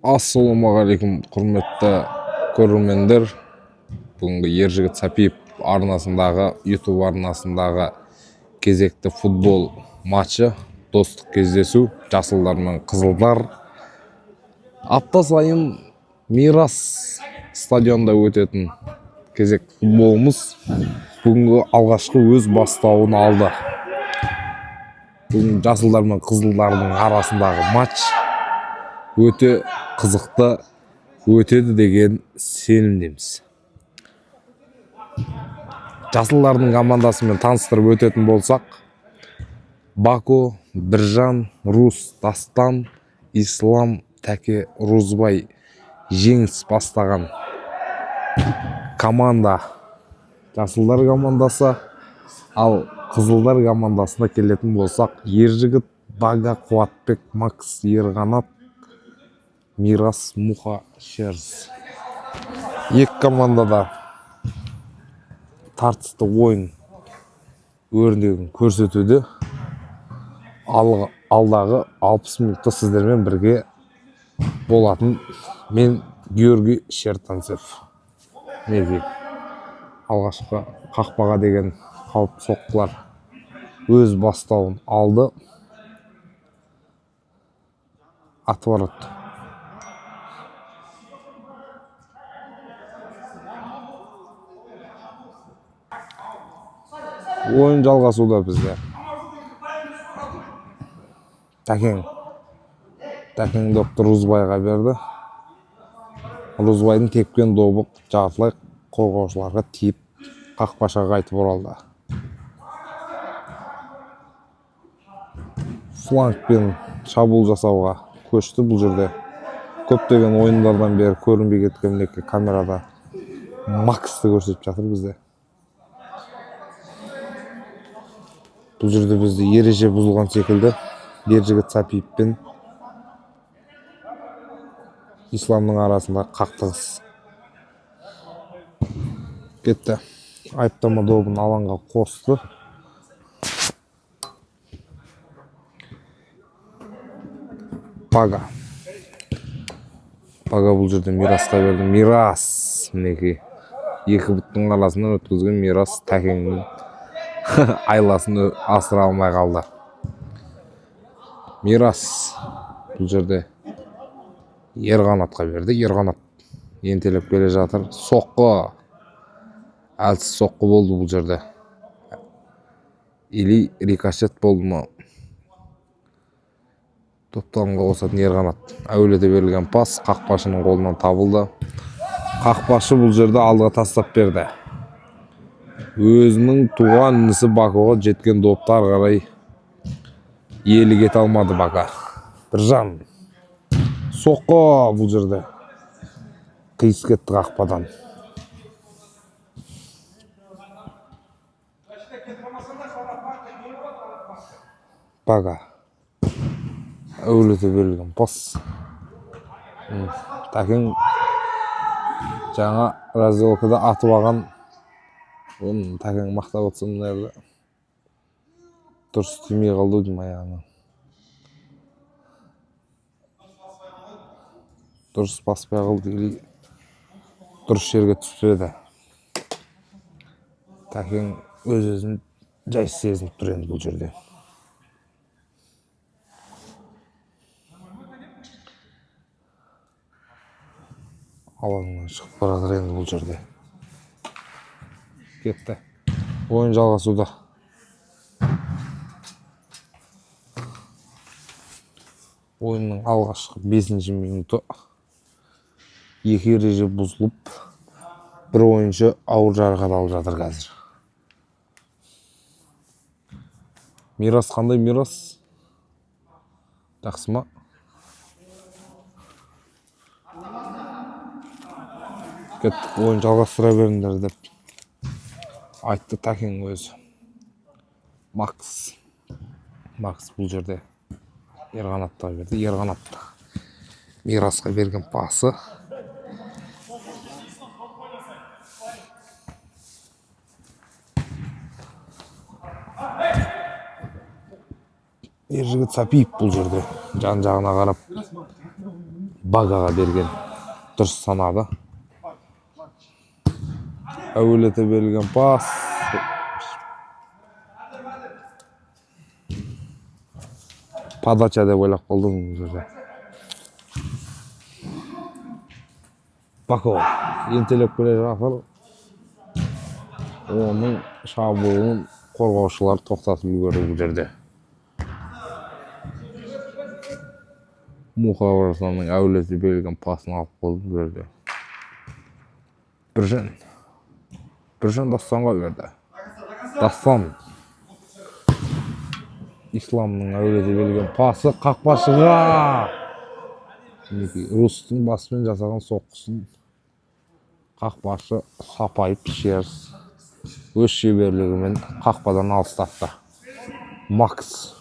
Ассалаумағалейкум, құрметті көрермендер. Бүгінгі Ержігіт Сапиев арнасындағы, YouTube арнасындағы кезекті футбол матчы, достық кездесу, жасылдар мен қызылдар. Апта сайын Мирас стадионда өтетін кезекті футболымыз бүгінгі алғашқы өз бастауын алды. Бүгін жасылдар мен қызылдардың арасындағы матч өте қызықты өтеді деген сенімдеміз. Жасылдардың командасымен таныстырып өтетін болсақ, Бако, Біржан, Рус, Дастан, Ислам, Тәке, Рузбай жеңіс бастаған команда жасылдар командасы, ал қызылдар командасына келетін болсақ, Ержігіт, Бага, Қуатбек, Макс, Ерғанат, Мирас, Муха, Шерз. Екі командада тартысты ойын өрнегін көрсетуде. Алдағы 60 минутта сіздермен бірге болатын мен Георгий Шертанцев. Неге алғашқы қақпаға деген қауіп соққылар өз бастауын алды. Отворот. Ойын жалғасуда бізде. Тәкең допты Рузбайға берді. Рузбайдың тепкен добы жартылай қорғаушыларға тиіп қақпашаға қайтып оралды. Флангпен шабуыл жасауға көшті. Бұл жерде көптеген ойындардан бері көрінбей кеткен камерада Максты көрсетіп жатыр бізде. Бұл жерде бізде ереже бұзылған секілді. Ержігіт Сапиев пен Исламның арасында қақтығыс кетті. Айыптама добын алаңға қосты. Бага бұл жерде Мирасқа берді. Мирас мінекей екі бұттың арасынан өткізген Мирас Тәкеңнің айласын асыра алмай қалды. Мирас бұл жерде Ерғанатқа берді. Ерғанат ентелеп келе жатыр. Соққы. Әлсіз соққы болды бұл жерде. Или рикошет болды ма? Топталымға қосатын Ерғанат. Әуелете берілген пас қақпашының қолынан табылды. Қақпашы бұл жерде алдыға тастап берді. Өзінің туған інісі Бакоға жеткен допты ары қарай иелік ете алмады Бака. Біржан. Соққы бұл жерде. Қиыс кетті қақпадан. Бага. Әуелете берілген пас. Тәкең жаңа разделкада атып алған. Тәкең мақтап отсын нәрді. Дұрыс тимей қалды дейм аяғына. Дұрыс баспай қалды. Дұрыс жерге түспеді. Тәкең өз-өзін жай сезініп тұр енді бұл жерде. Алаңнан шығып баратыр енді бұл жерде. Кетті. Ойын жалғасуда. Ойынның алғашқы 5-ші минуты екі ереже бұзылып, бір ойыншы ауыр жарақат алып жатыр қазір. Мирас қандай Мирас? Жақсы ма? Кеттік, ойын жалғастыра беріңдер деп айтты Тәкең өзі. Макс бұл жерде Ерғанатқа берді. Ерғанат Мирасқа берген пасы. Ержігіт Сапиев бұл жерде жан-жағына қарап Багаға берген дұрыс санады. Әуелете берілген пас. Подача деп ойлап қалдым бұл жерде. Бако ентелеп келе жатыр. Оның шабуылын қорғаушылар тоқтатып үлгерді бұл жерде. Мұхабарсанның әуелете берілген пасын алып қалды бұл жерде. Біржан Дастанға берді. Дастан. Исламның әуелете берілген пасы қақпашыға. Рустың басымен жасаған соққысын қақпашы сапайып Шерс өз шеберлігімен қақпадан алыстатты. Макс.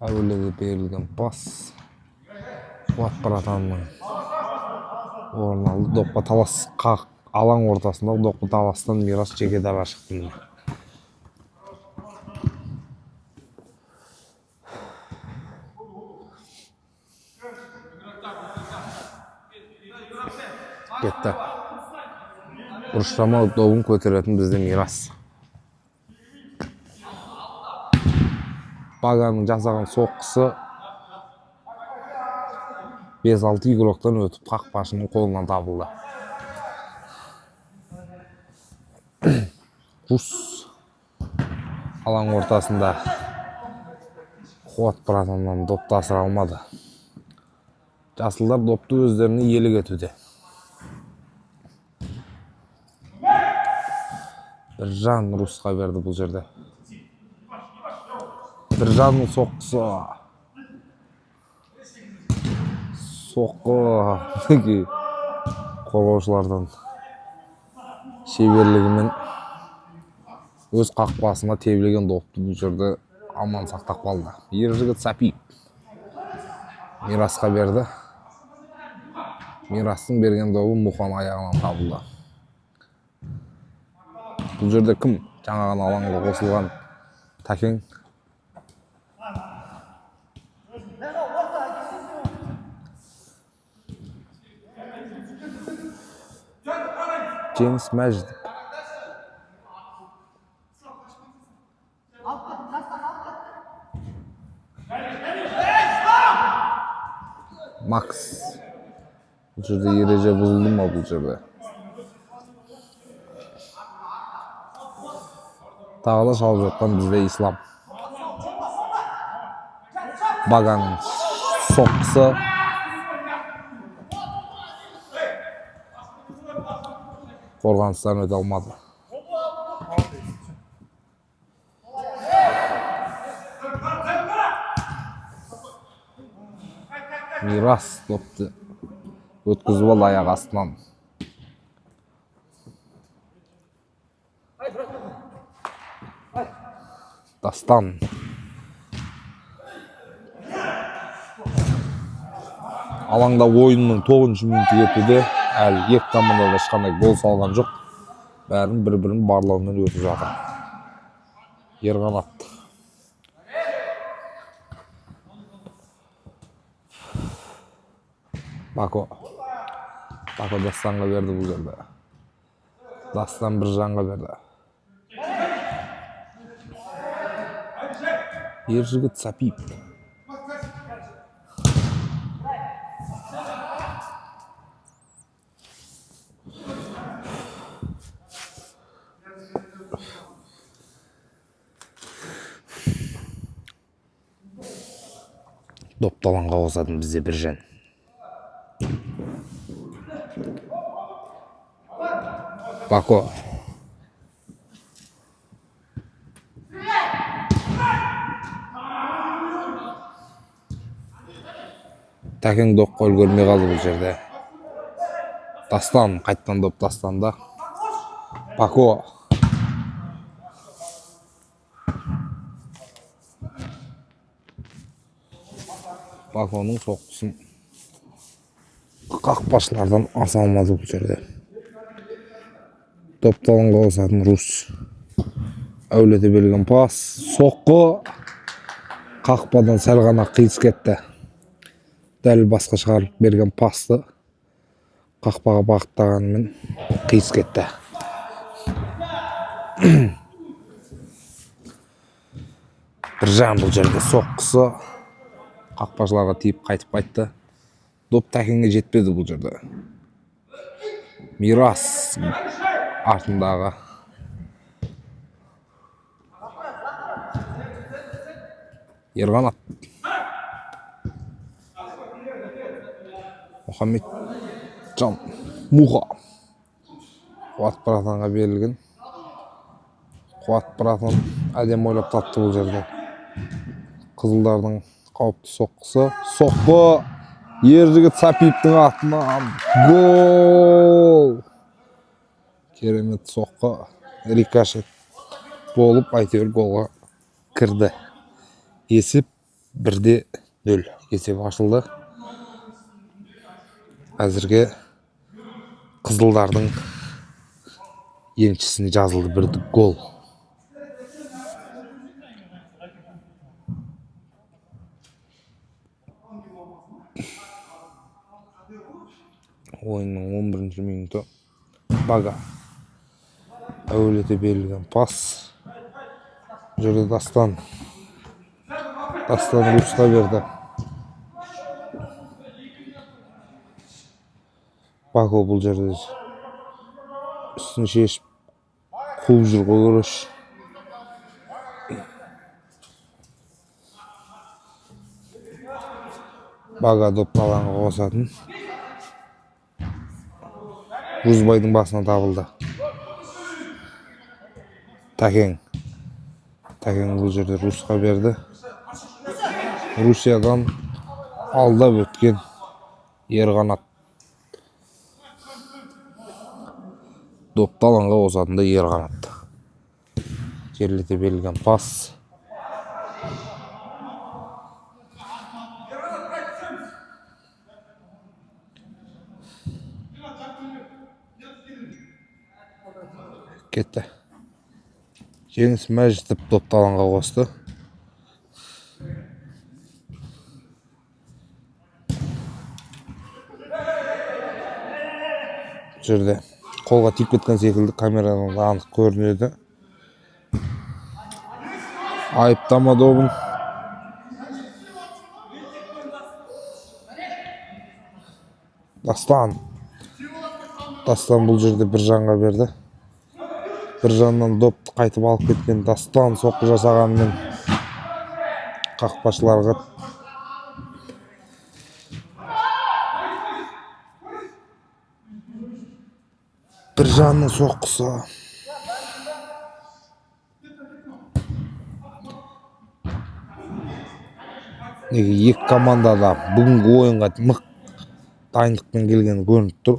Әуелете берілген пас. Қуат Братанның орын алды. Допқа талас алаң ортасында допқа таластан Мирас жеке дара шықты. Кетті. Ұрыштама добын көтеретін бізде Мирас. Баганың жасаған соққысы 5-6 игроктан өтіп қақпашының қолынан табылды. Рус алаң ортасында Қуат Братаннан допты асыра алмады. Жасылдар допты өздеріне иелік етуде. Біржан Русқа берді бұл жерде. Біржанның соққысы. Соққы қорғаушылардан шеберлігімен өз қақпасына тебілген допты бұл жерде аман сақтап қалды. Ержігіт Сапиев Мирасқа берді. Мирастың берген добы Мұқан аяғынан табылды. Бұл жерде кім? Жаңаған алаңға қосылған Тәкең. Жеңіс Мәждіп. Макс. Бұл жерде ереже бұзылды ма бұл жерде? Тағы да шалып жатқан бізде Ислам. Баганың соққысы. Қорғаныстан өте алмады. Мирас допты өткізіп алды аяқ астынан. Дастан. Алаңда ойынның 9-шы минуты кетуде. Әлі екі команда да ешқандай гол салған жоқ. Бәрін бір-бірін барлаумен өтіп жатыр. Ерғанат. Бако Дастанға берді бұл жерде. Дастан Біржанға берді. Ержігіт Сапиев. Допты алаңға қосатын бізде Біржан. Бако. Тәкең допқа үлгермей қалды бұл жерде. Дастан қайттан доп Дастанда. Бако. Баконың соққысын Қақпашылардан аса алмады бұл жерде. Допты алаңға қосатын Рус. Әулеті берген пас. Соққы. Қақпадан сәл ғана қиыс кетті. Дәл басқа шығарып берген пасты қақпаға бағыттағанымен қиыс кетті. Біржан бұл жерде соққысы қақпашыларға тиіп қайтып қайтты. Доп Тәкенге жетпеді бұл жерде. Мирас артындағы. Ерғанат. Мұхамеджан Муха. Қуат Бұратанға берілген. Қуат Бұратан әдем ойлап тапты бұл жерде. Қызылдардың қауіпті соққысы. Соққы. Ержігіт Сапиевтің атынан гол. Керемет соққы. Рикошет болып әйтеуір голға кірді. Есеп 1-0. Есеп ашылды. Әзірге қызылдардың еншісіне жазылды 1 гол. Ойынның 11-ші минуты. Бага. Әулеті берілген пас. Жүрді Дастан. Дастан Русқа берді. Бако бұл жерде үстін шешіп қуып жүр Қойгөрөш. Бага доп алаңға қосатын. Рузбайдың басына табылды. Тәкен бұл жерде Русқа берді. Русиядан алдап өткен Ерғанат. Допты алаңға қосатында Ерғанат. Жерлете берілген пас. Кетті. Жеңіс Мәжітов допты алаңға қосты. Жерде қолға тиіп кеткен секілді камерадан анық көрінеді. Айыптама добын. Дастан бұл жерде Біржанға берді. Біржаннан допты қайтып алып кеткен Дастан соққы жасағанымен қақпашыларға Біржанның соққысы. Екі командада бүгінгі ойынға дайындықпен келген көрініп тұр.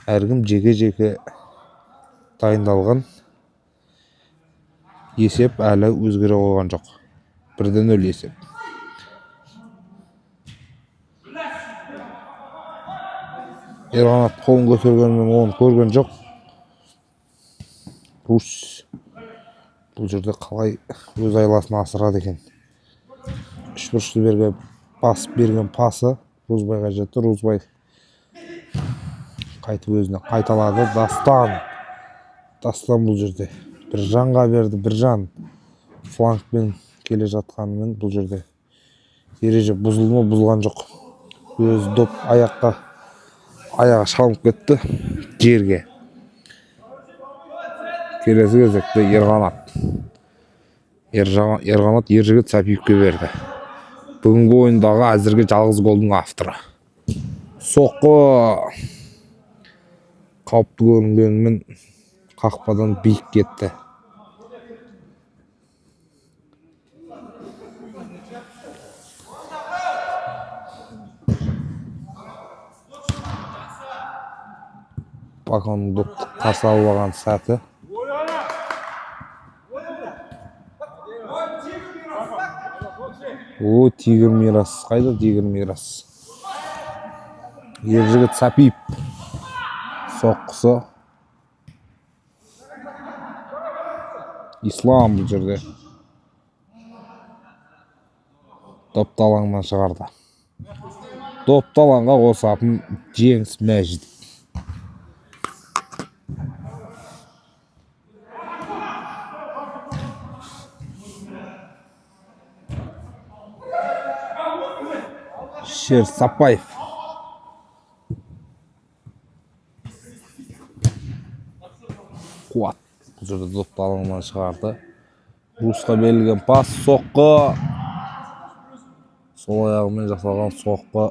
Әркім жеке дайындалған. Есеп әлі өзгере қойған жоқ. 1-0 есеп. Ерғанат қолын көтергенмен оны көрген жоқ. Рус бұл жерде қалай өз айласын асырады екен. Үш бұрышты берген пасы Рузбайға жетті. Рузбай қайтып өзіне қайталады. Дастан бұл жерде Біржанға берді. Біржан флангпен келе жатқанымен бұл жерде ереже бұзылды ма, бұзылған жоқ. Өз доп аяға шалынып кетті жерге. Келесі кезекте Ерғанат Ержігіт Сапиевке берді. Бүгінгі ойындағы әзірге жалғыз голдың авторы. Соққы қауіпті көрінгенімен қақпадан биік кетті. Баконың допты қарсы алып алған сәті. Тигр Мирас. Қайда Тигр Мирас? Ержігіт Сапиев соққысы. Ислам бұл жерде допты алаңнан шығарды. Допты алаңға қосатын Жеңіс Мәжит. Шер Сапаев. Қуат. Бұл жерде допты алаңнан шығарды. Русқа берілген пас, соққы. Сол аяғымен жасалған соққы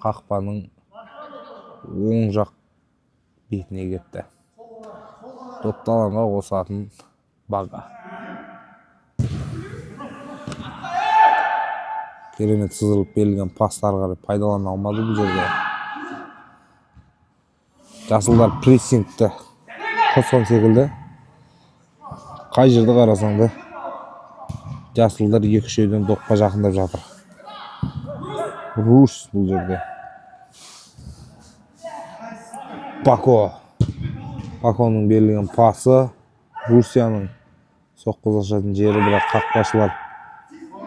қақпаның оң жақ бетіне кетті. Допты алаңға қосатын Бага. Керемет сызылып берілген пастар қарай пайдалана алмады бұл жерде. Жасылдар прессингті қосқан секілді. Қай жерді қарасаң да жасылдар 2-3-ден допқа жақындап жатыр. Руш бұл жерде. Бако. Баконың берілген пасы. Русияның соққы жасайтын жері, бірақ қақпашылар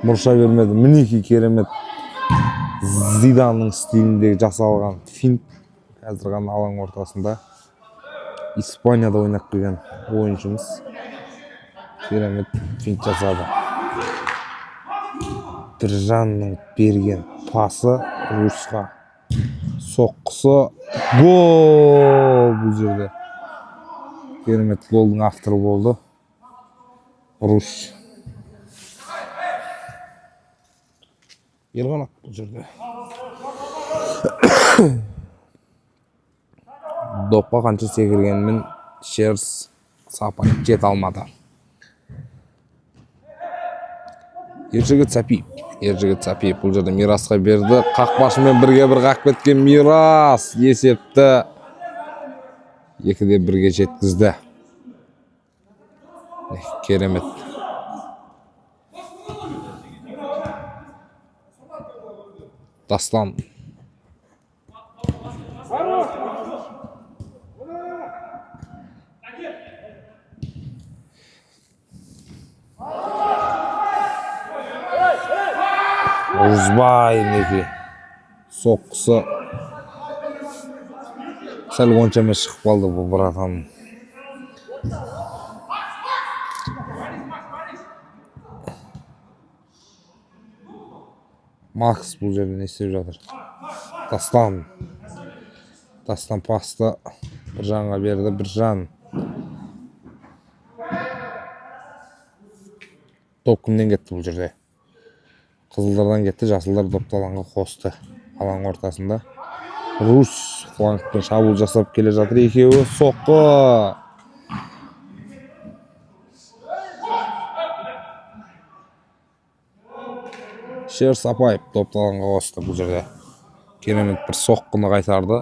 мұрша бермеді. Мінеки керемет Зиданның стиліндегі жасалған финт. Қазір ғана алаң ортасында Испанияда ойнап келген ойыншымыз керемет финт жасады. Біржанның берген пасы Русқа. Соққысы. Гол! Бұл жерде керемет голдың авторы болды Рус. Ерғанат бұл жерде. Допқа қанша секіргенмен Шерс Сапаев жете алмады. Ержігіт Сапиев. Ержігіт Сапиев бұл жерде Мирасқа берді. Қақпашымен бірге бір қақ кеткен Мирас есепті 2-1-ге жеткізді. Керемет. Дастан. Узбай неге соққысы сәл оншамен шығып қалды бұл братан. Макс бұл жерде не істеп жатыр? Дастан пасты Біржанға берді. Біржан. Топ кімден кетті бұл жерде? Қызылдардан кетті, жасылдар допты алаңға қосты. Алаң ортасында Рус флангпен шабуыл жасап келе жатыр. Екеуі соққы. Шер Сапаев допты алаңға қосты бұл жерде. Керемет бір соққыны қайтарды.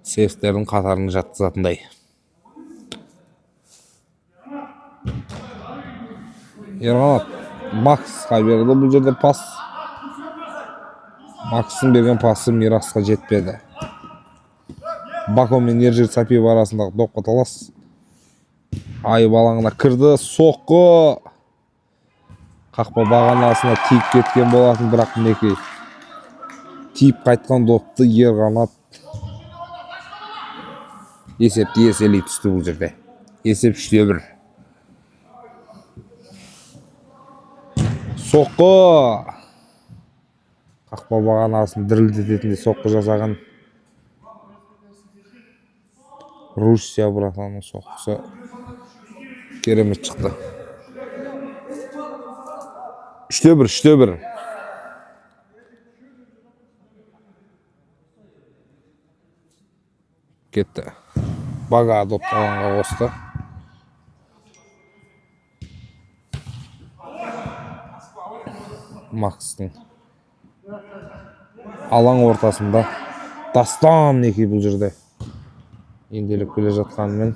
Сейфтердің қатарына жатқызатындай. Ерғанат Максқа берді бұл жерде пас. Макстың берген пасы Мирасқа жетпеді. Бако мен Ержігіт Сапиев арасындағы допқа талас. Айып алаңына кірді. Соққы. Қақпа бағанасына тиіп кеткен болатын, бірақ мінекей тиіп қайтқан допты Ерғанат есепті еселей түсті бұл жерде. Есеп 3-1. Соққы. Қақпа бағанасын дірілдететіндей соққы жасаған Русия братанның соққысы керемет шықты. 3-1. Кетті. Бага допты алаңға қосты. Макстың алаң ортасында Дастан неке бұл жерде енделіп келе жатқанымен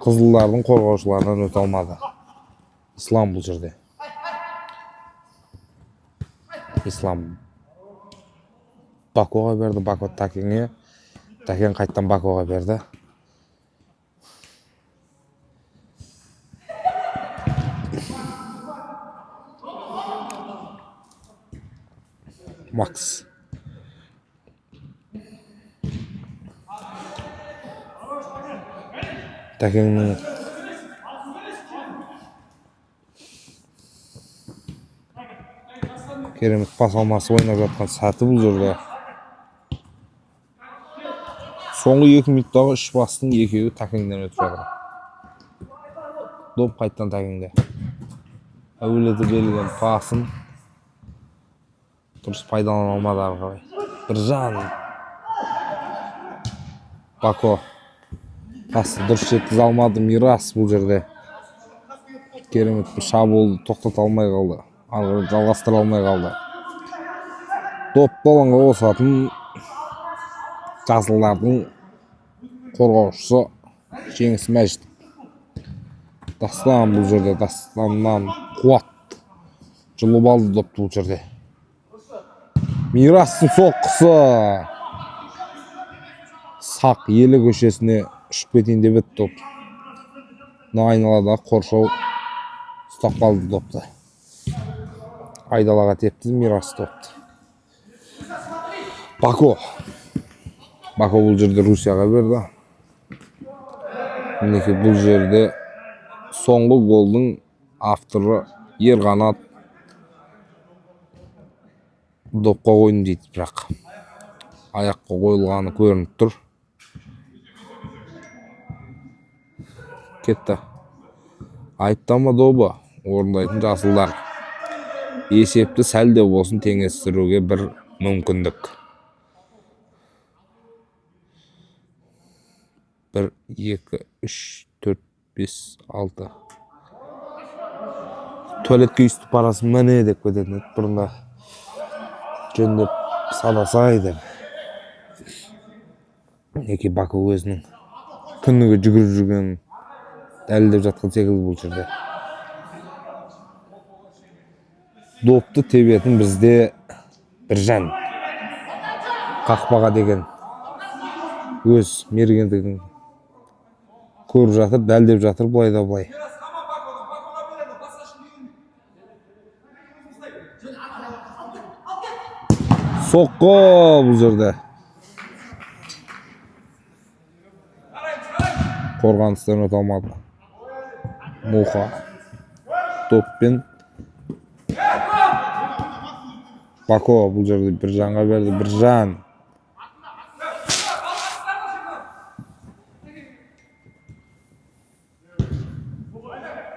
қызылдардың қорғаушыларынан өте алмады. Ислам бұл жерде. Ислам Bako'ga berdi. Bako Takeng'e. Takeng qaytadan Bako'ga berdi. Max. Takeng'nin keremet pas alması oynap жатқан сәті бұл жерде. Соңғы 2 минуттағы 3 пастың 2-і Такеңден өтіп жатыр. Доп қайттан Такеңде. Әуелеті берілген пасын дұрыс пайдалана алмады ары қарай. Біржан. Бако. Пасты дұрыс жеткізе алмады Мирас бұл жерде. Керемет бір шабуылды тоқтата алмай қалды. Ары жалғастыра алмай қалды. Допты алаңға қосатын жасылдардың қорғаушысы Жеңіс Мәжит. Дастан бұл жерде. Дастаннан қуат жұлып алды допты бұл жерде. Мирастың соққысы. Сақ елі көшесіне ұшып кетейін деп еді доп. Айналада қоршау ұстап қалды допты. Айдалаға тепті Мирас допты. Бако. Бако бұл жерде Русияға берді. Мінеке бұл жерде соңғы голдың авторы Ерғанат допқа қойын дейді, бірақ аяққа қойылғаны көрініп тұр. Кетті. Айыптама добы орындайтын жасылдар. Есепті сәлде болсын теңестіруге бір мүмкіндік. 1, 2, 3, 4, 5, 6. Tuvaletке үсті парасын мәне деп кететін еді бұрында. Жөндеп санасай деп. Неке Бако өзінің күніге жүгіріп жүрген дәлелдеп жатқан секілді бұл жерде. Допты тебетін бізде Біржан. Қақпаға деген өз мергендігін көріп жатыр, дәлдеп жатыр былай да былай. Соққы бұл жерде. Қорғаныстан өте алмады. Муха. Топпен. Бако бұл жерде Біржанға берді. Біржан.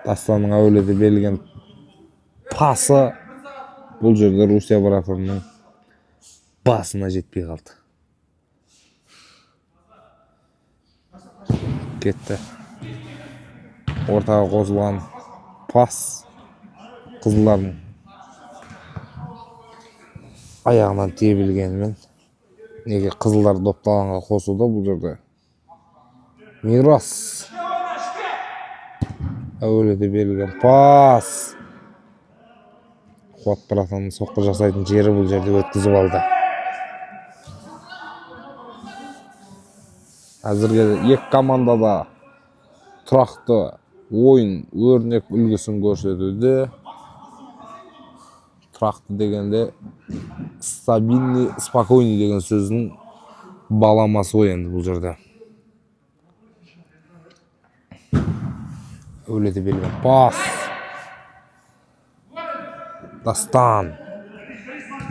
Дастанның әуелеті берілген пасы бұл жерде Русия баратынның басына жетпей қалды. Кетті. Ортаға қосылған пас қызылдардың аяғынан тебілгенімен неге қызылдар допты алаңға қосуда бұл жерде. Мирас. Әуелеті берілген пас. Қуат баратынның соққы жасайтын жері бұл жерде өткізіп алды. Әзірге екі командада тұрақты ойын өрнек үлгісін көрсетуде. Тұрақты дегенде стабильный, спокойный деген сөздің баламасы ой енді бұл жерде. Әуелеті берілген пас. Дастан.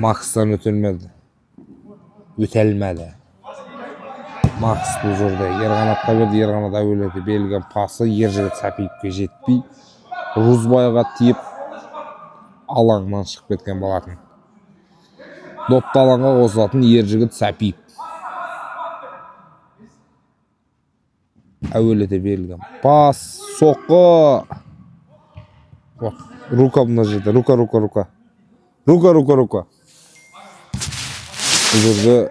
Макстан өтелмеді. Макс бұл жерде Ерғанатқа берді. Ерғанат әуелеті берілген пасы Ержігіт Сәпиевке жетпей Рузбайға тиіп алаңынан шығып кеткен болатын. Допты алаңға қосылатын Ержігіт Сәпиев. Әуелеті берілген пас. Соққы. Рука мына жерде. Рука. Бұл жерде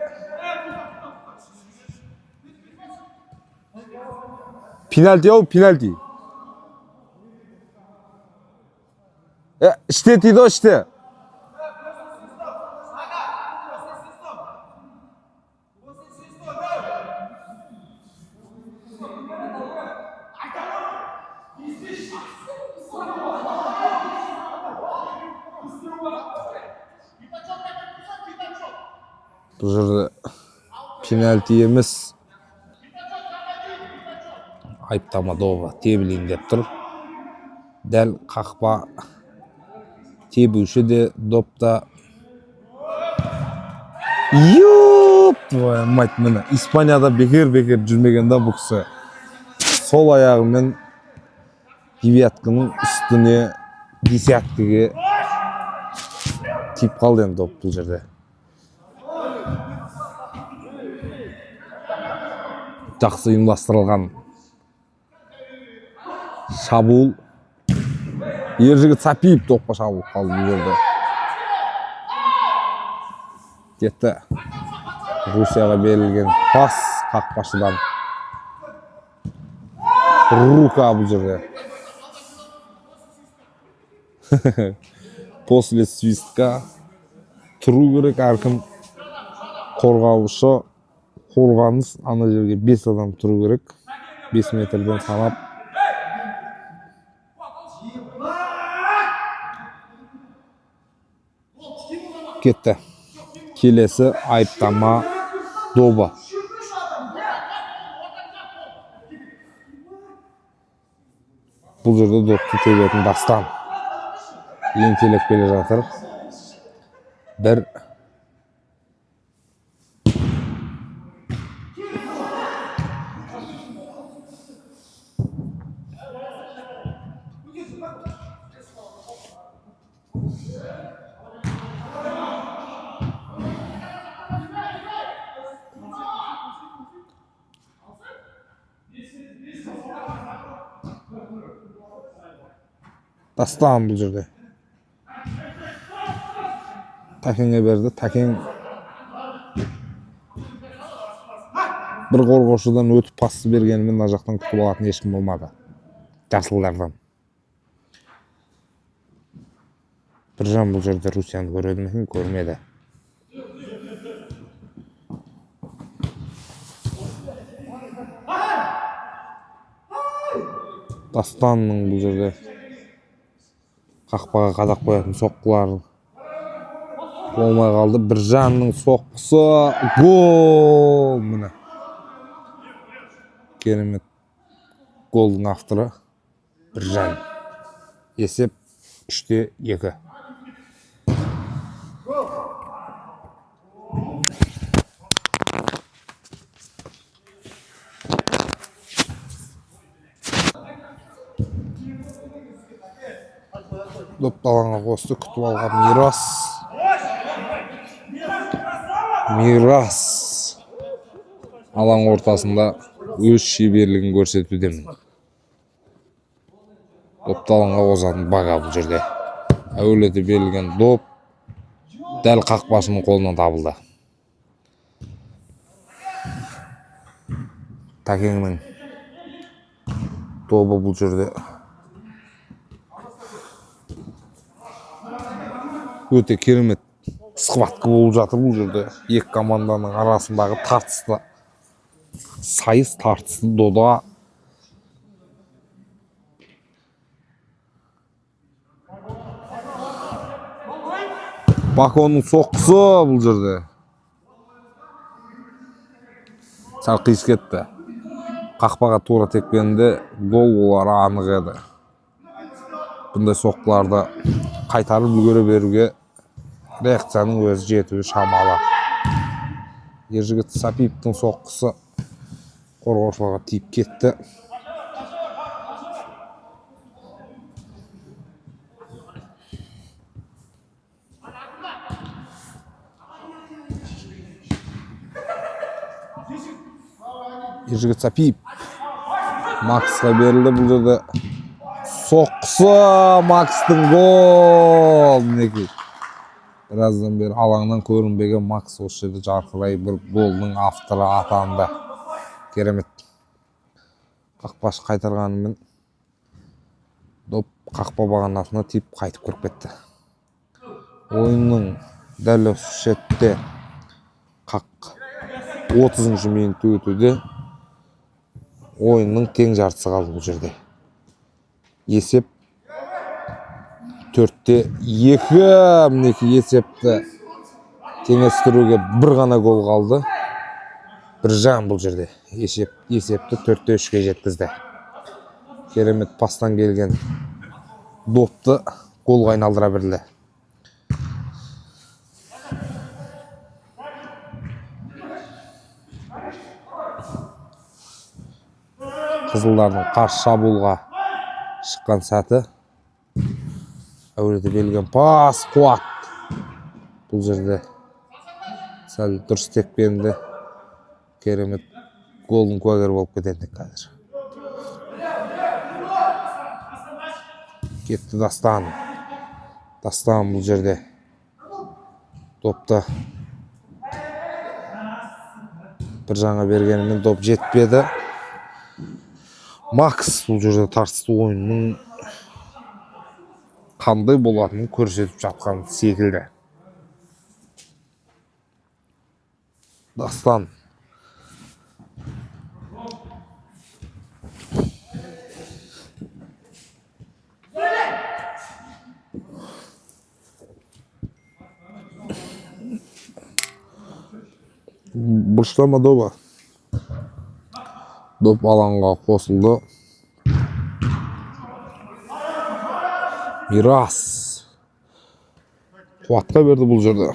пенальти. İşte Tido işte. Бұл жерде пенальти емес. Айыптама добы тебілейін деп тұр. Дәл қақпа тебуші де допта. Твою мать, міне Испанияда бекер жүрмегенде бұл кісі сол аяғымен девятканың үстіне десяткіге тиіп қалды енді доп бұл жерде. Жақсы ұйымдастырылған шабуыл. Ержігіт Сапиев топқа шабуыл қалды бұл жерде. Кетті. Русияға берілген пас қақпашыдан. Рука бұл жерде. После свистка тұру керек әркім. Қорғаушы қорғаныс ана жерге 5 адам тұру керек. 5 метрден санап. Кетті. Келесі айыптама добы. Бұл жерде допты тебетін Дастан. Ентелеп келе жатыр. Бір. Дастан бұл жерде. Тәкеңе берді. Тәкең бір қорғаушыдан өтіп пасты бергенімен мына жақтан күтіп алатын ешкім болмады. Жасылдардан. Біржан бұл жерде Русияны көреді ме? Көрмеді. Дастанның бұл жерде қақпаға қадақ қоятын соққылары болмай қалды. Біржанның соққысы гол! Міне. Керемет голдың авторы Біржан. Есеп 3-2. Допты алаңға қосты, күтіп алған Мирас алаң ортасында өз шеберлігін көрсетудемін. Допты алаңға қосатын Бага бұл жерде. Әуелете берілген доп дәл қақпашының қолынан табылды. Тәкеңнің добы бұл жерде. Өте керемет схватка болып жатыр бұл жерде. Екі команданың арасындағы тартысты сайыс, тартысты дода. Баконың соққысы бұл жерде. Сәл қиыс кетті. Қақпаға тура теккенде гол болары анық еді. Бұндай соққыларды қайтарып үлгере беруге реакцияның өзі жетуі шамалы. Ержігіт Сапиевтің соққысы қорғаушыларға тиіп кетті. Ержігіт Сапиев Максқа берілді бұл жерде. Соққысы Макстың гол! Мінекей. Біраздан бері алаңнан көрінбеген Макс осы жерде жарқырай бір голдың авторы атанды. Керемет. Қақпашы қайтарғанымен доп қақпа бағанасына тиіп қайтып кіріп кетті. Ойынның дәл осы сәтте 30-шы минутта өтуде. Ойынның тең жартысы қалды бұл жерде. Есеп 4-2. Мінекей есепті Tengestiriuge bir gana gol kaldı. Birjan бұл жерде. Есепті 4-3-ге жеткізді. Керемет пастан келген допты голға айналдыра берді. Қызылдардың қарсы шабуылға шыққан сәті. Әуелете берілген пас, қуат. Бұл жерде сәл дұрыс тепкенді. Керемет голдың куәгері болып кетеді қазір. Кетті Дастан. Дастан бұл жерде допты бір жаңа бергенімен доп жетпеді. Макс бұл жерде тартысты ойынның қандай болатынын көрсетіп жатқан секілді. Дастан. Бұрыштама доба. Доп алаңға қосылды. Мирас. Қуатқа берді бұл жерде.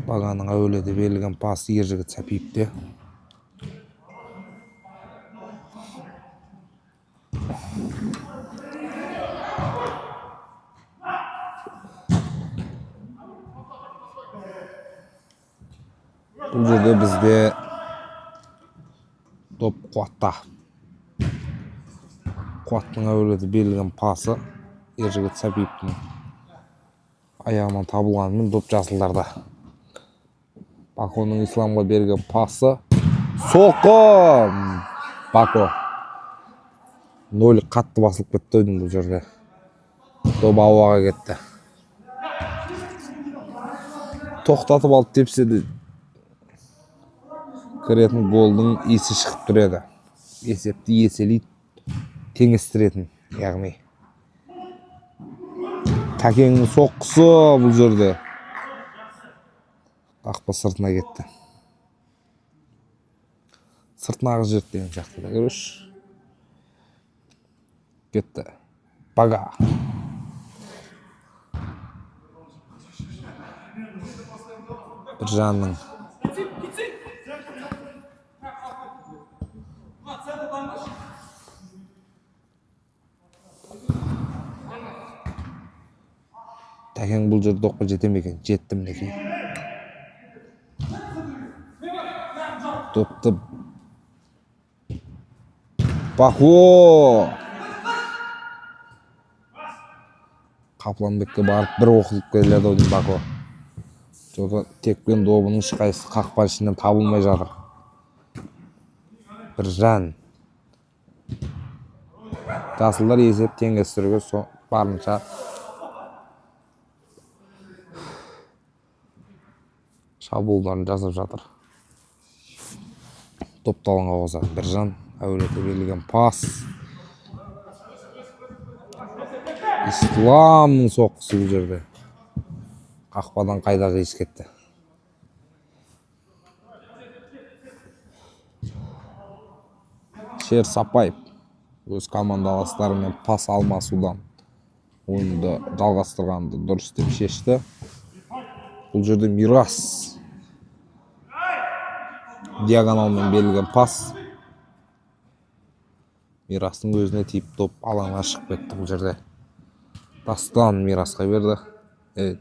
Бағаның әуелете берілген пасы Ержігіт Сәпиевте. Бұл жерде бізде доп Қуатта. Қуаттың әуелете берілген пасы Ержігіт Сәпиевтің аяғынан табылғанымен доп жасылдарда. Баконың Исламға берген пасы. Соққы! Бако. 0 қатты басылып кетті ойдың бұл жерде. Доп ауаға кетті. Тоқтатып алып тепсе де кіретін голдың есі шығып тұреді. Есепті еселей теңестіретін, яғни. Тәкеңнің соққысы бұл жерде. Қақпа сыртына кетті. Сыртынағы жерді деген жақты да көріш. Кетті. Бага. Біржанның. Тәкең бұл жерді оққа жетемеген. Жетті мінекей. Допты Бако. Қапланбекке барып бір оқылып келеді ойдың Бако. Жоғы текпен добының шықайсы қақпа ішінен табылмай жатыр. Біржан. Жасылдар есеп теңестіруге барынша шабуылдарын жасап жатыр. Допты алаңға қосады. Біржан әуелете берілген пас. Исламның соққысы бұл жерде. Қақпадан қайда қиыс кетті. Шер Сапаев өз командаластарымен пас алмасудан ойынды жалғастырғанды дұрыс деп шешті. Бұл жерде Мирас. Диагоналмен берілген пас. Мирастың өзіне тиіп топ алаңға шығып кетті бұл жерде. Дастан Мирасқа берді.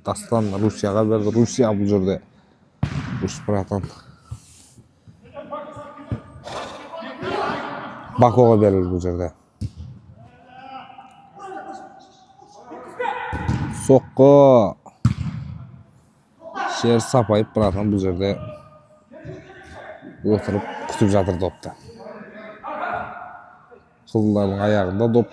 Дастан Русияға берді. Русия бұл жерде. Бұрышпыратан. Бакоға берілді бұл жерде. Соққы. Шер Сапаев бұратан бұл жерде Отырып күтіп жатыр допты. Қызылдардың аяғында доп.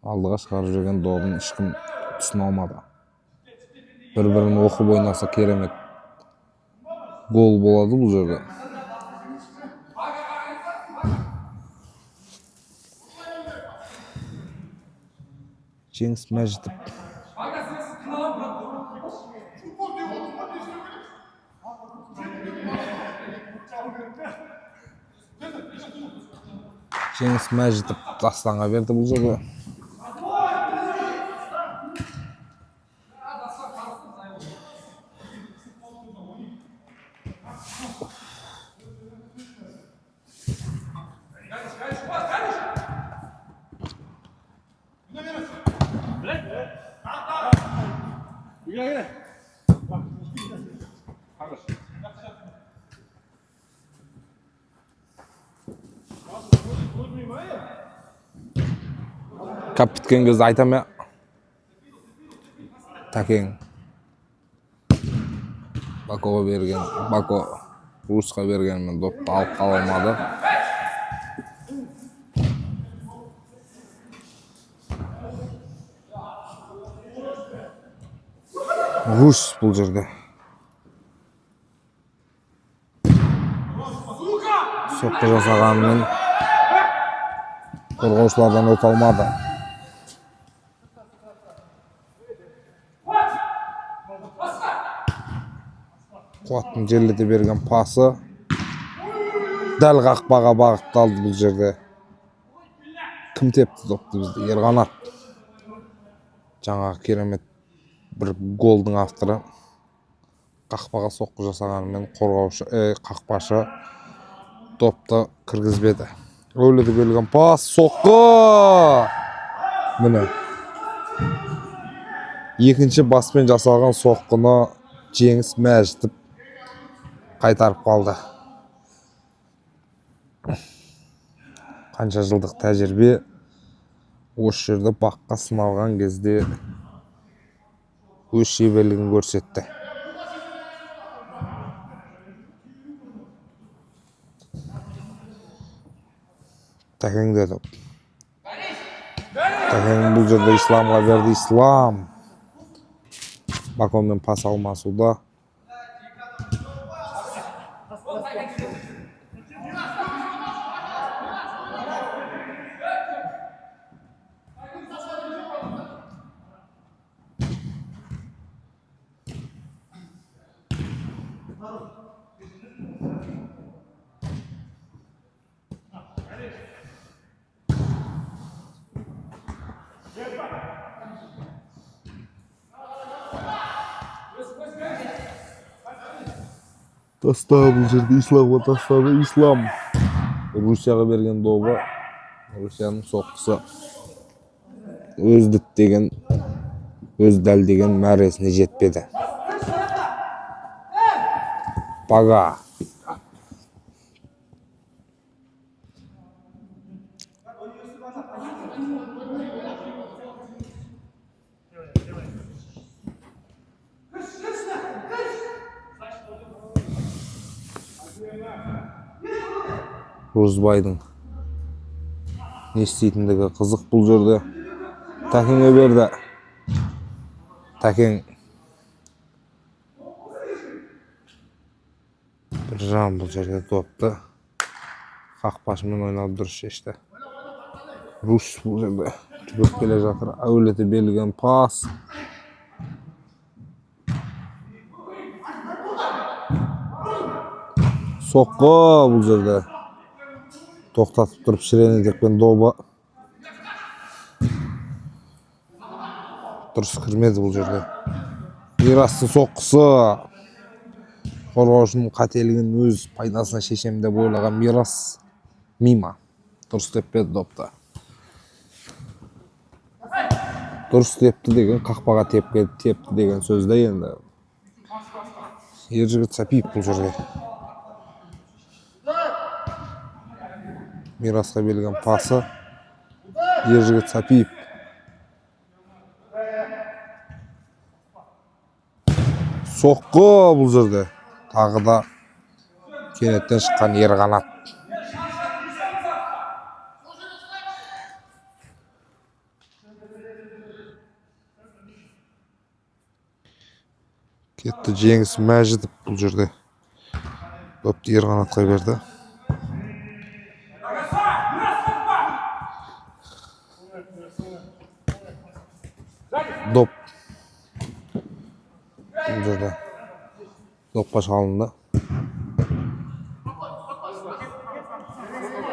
Алдыға шығарып жүрген добын ешкім түсіне алмады. Bir-birini оқып ойнаса керемет гол болады бұл жерде. Жеңіс Мәжітов. Жеңіс Мәжітов Дастанға берді бұл жерде. Кап біткен кезде айтам я. Тәкең Бакоға берген, Бако Русқа бергенмен допты алып қала алмады. Рус бұл жерде. Соққы жасағанымен қорғаушылардан өте алмады. Қуаттың жерлете берген пасы дәл қақпаға бағытталды бұл жерде. Кім тепті допты бізде? Ерғанат. Жаңағы керемет бір голдың авторы. Қақпаға соққы жасағанымен қақпашы допты кіргізбеді. Өледі берген пас, соққы! Міне. Екінші баспен жасалған соққыны Жеңіс Мәжітов қайтарып қалды. Қанша жылдық тәжірибе осы жерде баққа сыналған кезде өз шеберлігін көрсетті. Тәкең деді. Тәкең бұл жерде Исламға берді. Ислам Бакомен пас алмасуда. Тастады бұл жерде Исламға тастады. Ислам Русияға берген добы. Русияның соққысы өз дәлдеген мәресіне жетпеді. Бага. Розбайдың не істейтіндігі қызық бұл жерде. Тәкеңе берді. Тәкең Біржан бұл жерде допты қақпашымен ойнап дұрыс шешті. Рус бұл жерде жүгіріп келе жатыр. Әулеті берілген пас. Соққы бұл жерде. Тоқтатып тұрып Шіренетекпен добы. Дұрыс кірмеді бұл жерде. Мирастың соққысы. Қорғаушының қателігін өз пайдасына шешем деп ойлаған Мирас Мима. Дұрыс теппеді допты. Дұрыс тепті деген қақпаға тепті деген сөзді енді. Ержігіт Сапиев бұл жерде. Мирасқа берілген пасы Ержігіт Сапиев. Соққы бұл жерде. Тағы да кенеттен шыққан Ерқанат. Кетті Жеңіс Мәжітов бұл жерде. Допты Ерқанатқа берді. Доп. Бұл жерде. Допқа шалынды.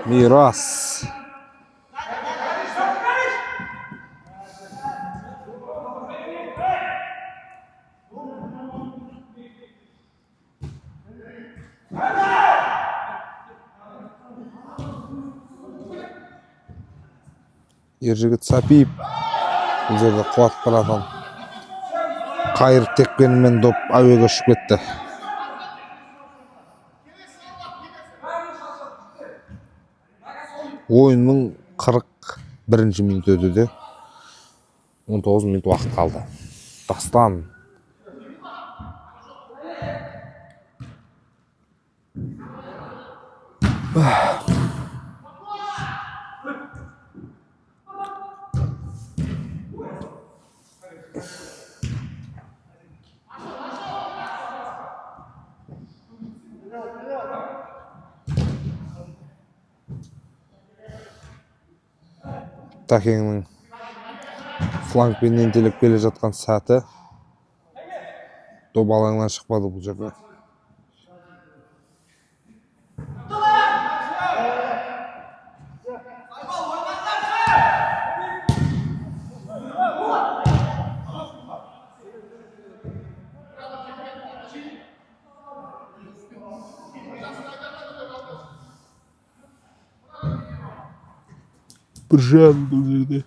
Мирас. Ержігіт Сапиев. Бұл жерде қуатып баратын. Қайыр текпенімен доп әуеге ұшып кетті. Ойынның 41-ші минут өтуде. 19 минут уақыт қалды. Дастан. Тәкеңнің флангпен ентелеп келе жатқан сәті. Доп алаңнан шықпады бұл жерде. Біржан бұл жерде.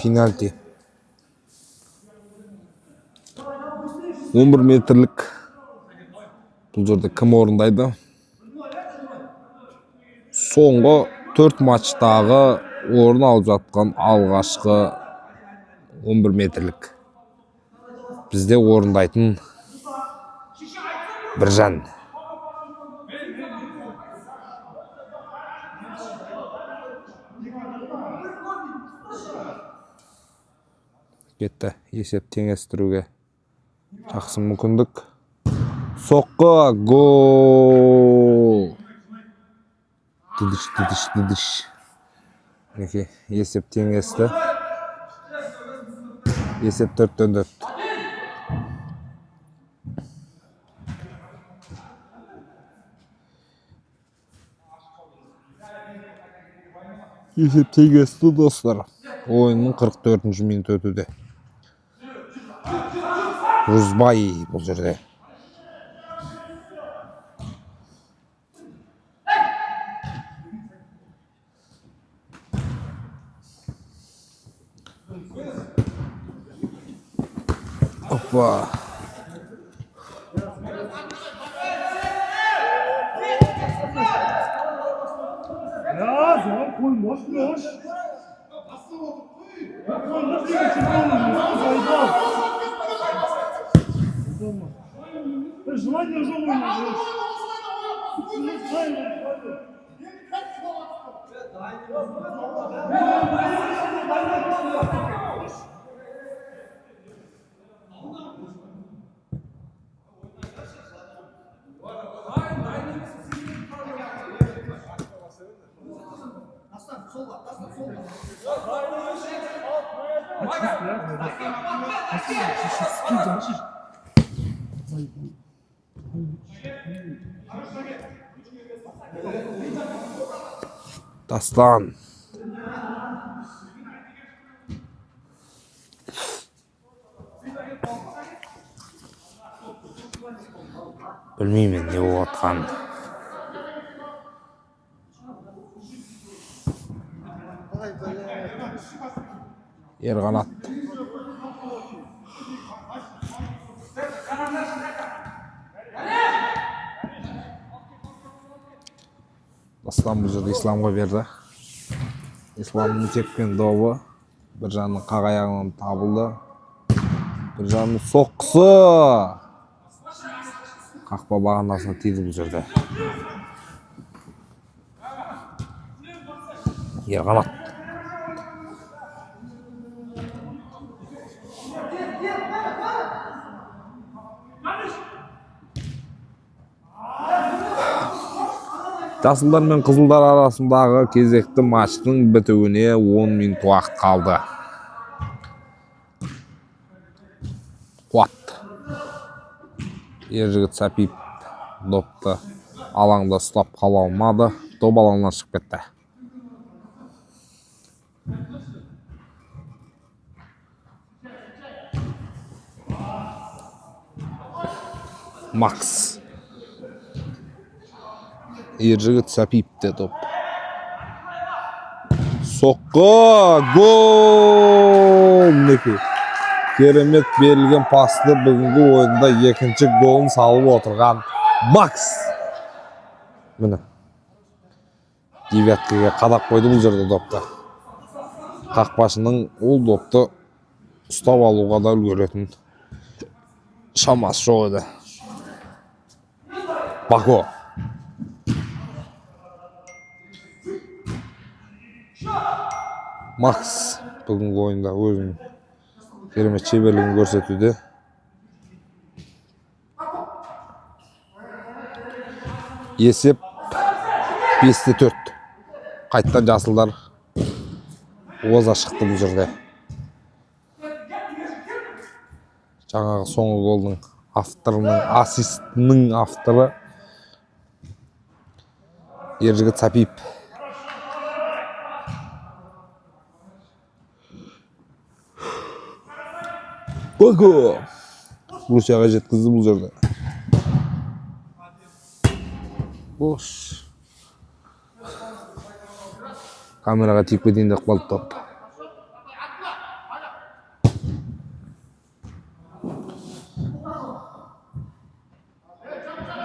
Пенальти. 11 метрлік. Бұл жерде кім орындайды? Соңғы 4 матчтағы орын алып жатқан алғашқы 11 метрлік. Бізде орындайтын Біржан. Кетті. Есеп теңестіруге жақсы мүмкіндік. Соққы. Гол. Дидиш. Есеп теңесті. Есеп 4-4. Есеп теңесті достар. Ойынның 44-ші минут өтуде. Рузбай бұл жерде. Опа. Желание желание. Дастан. Білмеймін не болып жатқанын. Ерқанат. İslam bu жерде İslamға берді. İslamның тепкен добы bir жанның қақ аяғынан табылды. Bir жанның соққысы қақпа бағанасына тиді бұл жерде. Ерқанат. Жасылдар мен қызылдар арасындағы кезекті матчтың бітуіне 10 минут уақыт қалды. Қуат. Ержігіт Сапиев допты алаңда ұстап қала алмады. Доп алаңнан шығып кетті. Макс. Ержігіт Сапиевте доп. Соққы! Гол! Мінекей. Керемет берілген пасты бүгінгі ойында екінші голын салып отырған Макс. Міне. Девяткаға қадақ қойды бұл жерде допты. Қақпашының ол допты ұстап алуға да үлгеретін шамасы жоқ еді. Бако. Макс бүгінгі ойында өзінің керемет шеберлігін көрсетуде. Есеп 5-4. Қайттан жасылдар оза шықты бұл жерде. Жаңағы соңғы голдың авторының ассистінің авторы Ержігіт Сапиев. Бако! Русияға жеткізді бұл жерде. Бош. Камераға тиіп кетейін деп қалды топ.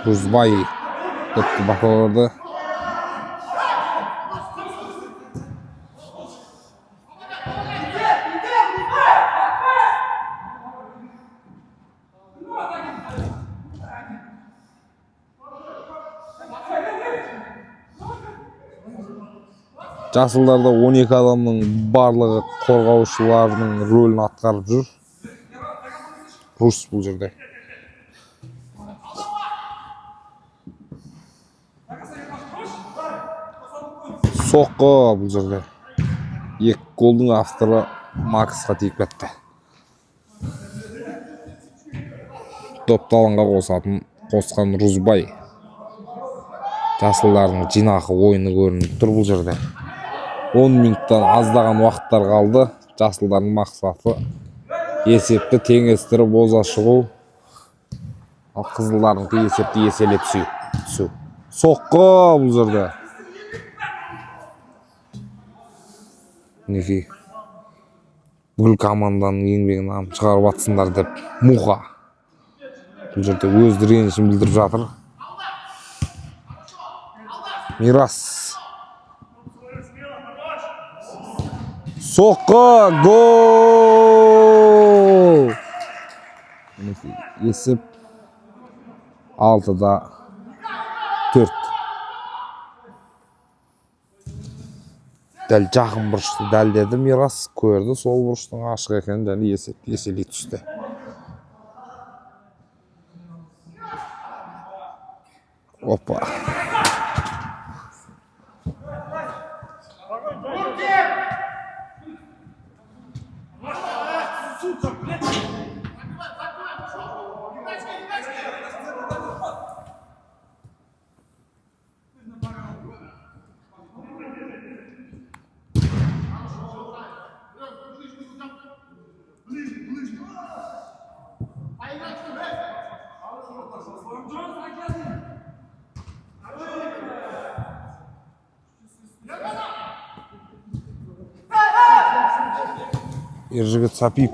Рузбай допты бақыларды. Жасылдарда 12 адамның барлығы қорғаушыларының рөлін атқарып жүр. Рус бұл жерде. Соққы бұл жерде. Екі голдың авторы Максқа тиіп кетті. Допты алаңға қосқан Рузбай. Жасылдардың жинақы ойыны көрініп тұр бұл жерде. 10 минуттан аздаған уақыттар қалды. Жасылдардың мақсаты есепті теңестіріп оза шығу. Ал қызылдардың есепті еселеп түсу. Соққы бұл жерде. Неге бүкіл команданың еңбегін шығарып атсындар деп Муха бұл жерде өз ренішін білдіріп жатыр. Мирас. Соққы! Гол! Есеп 6-4. Дәл жақын бұрышты дәлдеді Мирас, көрді сол бұрыштың ашық екенін, және есепті еселей түсті. Опа! Ержігіт Сапиев.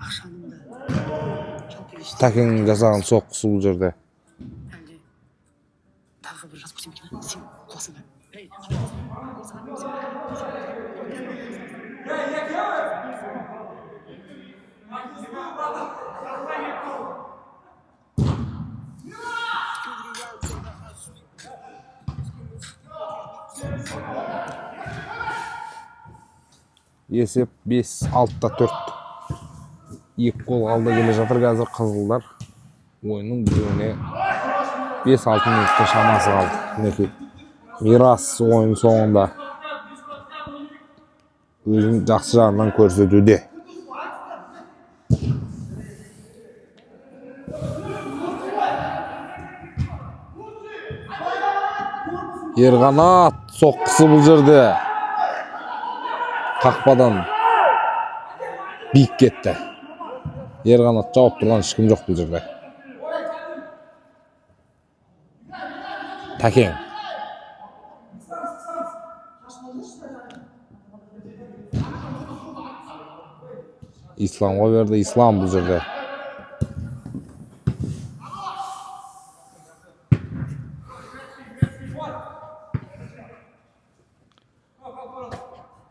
Akşamında çok gelişti. Taken'in жасаған соққысы бұл жерде. Bence tағы bir жазып көрсем екен. Сен құласың ба? Есеп 5-6-4. Екі гол алда келе жатыр қазір қызылдар. Ойынның біреуіне 5-6 минутта шамасы қалды. Мінекей. Мирас ойын соңында өзін жақсы жағынан көрсетуде. Ерғанат соққысы бұл жерде. Қақпадан биік кетті. Ерғанат жауап тұрған ешкім жоқ бұл жерде. Такен. Исламға берді. Ислам бұл жерде.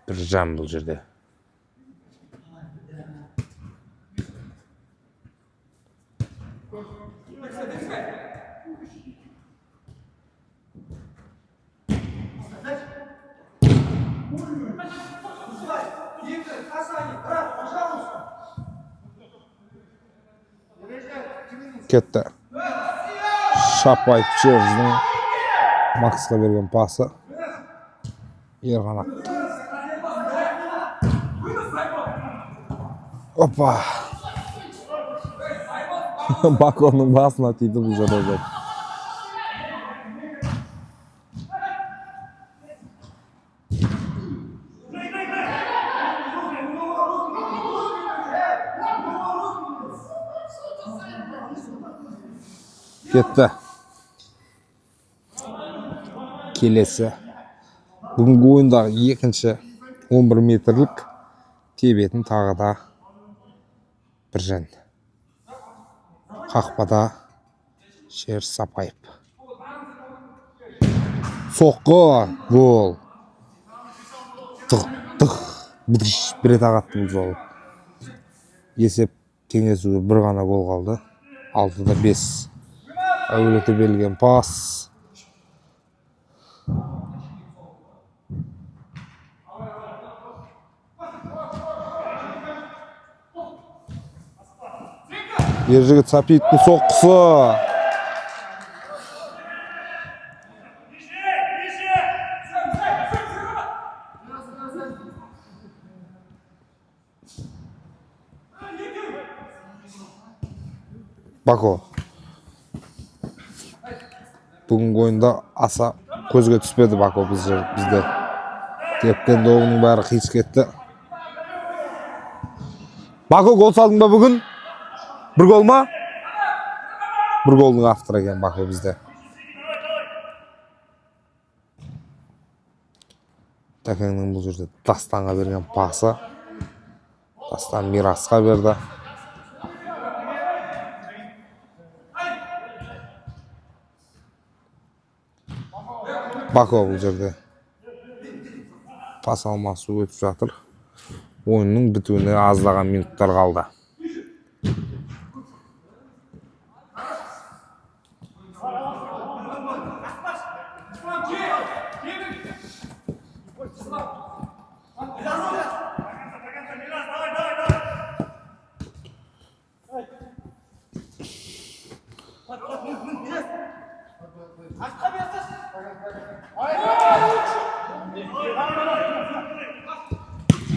Біржан бұл жерде. Кетті. Шапай Черждің Максқа берген пасы. Ерғанат. Опа. Баконның басына тиді бұл жерде. Кетті. Келесі. Бүгінгі ойындағы екінші 11 метрлік тебетін тағы да Біржан. Қақпада Шер Сапаев. Соққы гол. Тық. Бір рет ағатты бұл жолы. Есеп теңесуге бір ғана гол қалды. 6-5. Әулеті берілген пас. Ержігіт Сапиевтің соққысы. Бако. Бүгінгі ойында аса көзге түспеді Бако бізде. Тепкен доғының бәрі қиыс кетті. Бако, гол салдың ба бүгін? Бір гол ма? Бір голдың авторы екен Бако бізде. Тәкеңнің бұл жерде Дастанға берген пасы. Дастан Мирасқа берді. Бако бұл жерде пас алмасы өтіп жатыр. Ойынның бітуіне аздаған минуттар қалды.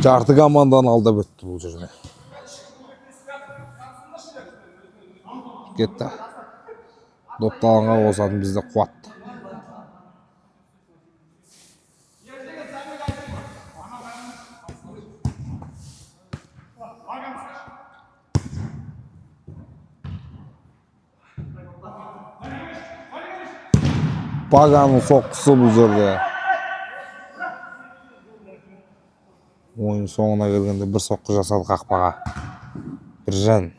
Жарты командан алда бітті бұл жерде. Кетті. Допталанға қосатын бізде қуат. Баганың соққысы бұл жерде. Ойын соңына келгенде бір соққы жасады қақпаға. Біржан.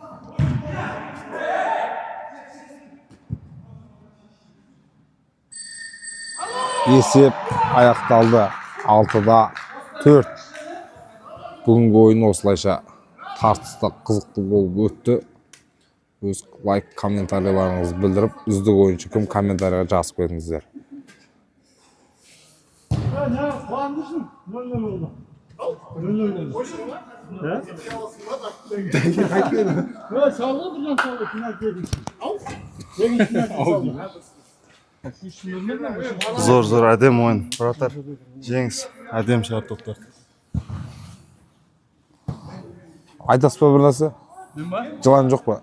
Есеп аяқталды. 6-да 4. Бүгінгі ойын осылайша тартысты, қызықты болып өтті. Өз лайк, комментарийларыңызды білдіріп, үздік ойыншы кім комментарийға жазып кетіңіздер. Ne puanlısın? Ne oldu? Ne oldu? Ne? Sağlığı buradan sağlığı. Final dedik. Senin final sağlığı. Zor әдем ойын. Братар, жеңіс. Әдем шарт топтар. Айтасыз ба бір нәрсе? Жылан жоқ па?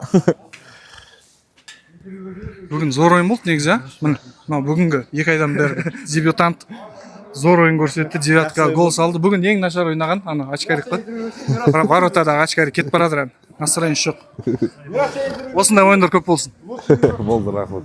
Бүгін зор ойын болды негізі, мына бүгінгі 2 айдан бері дебютант зор ойын көрсетті, 9-ға гол салды. Бүгін ең нашар ойнаған, ана очкарик қой. Воротадағы очкарик кетіп барадыр, настроение жоқ. Осындай ойындар көп болсын. Болды, рахмет.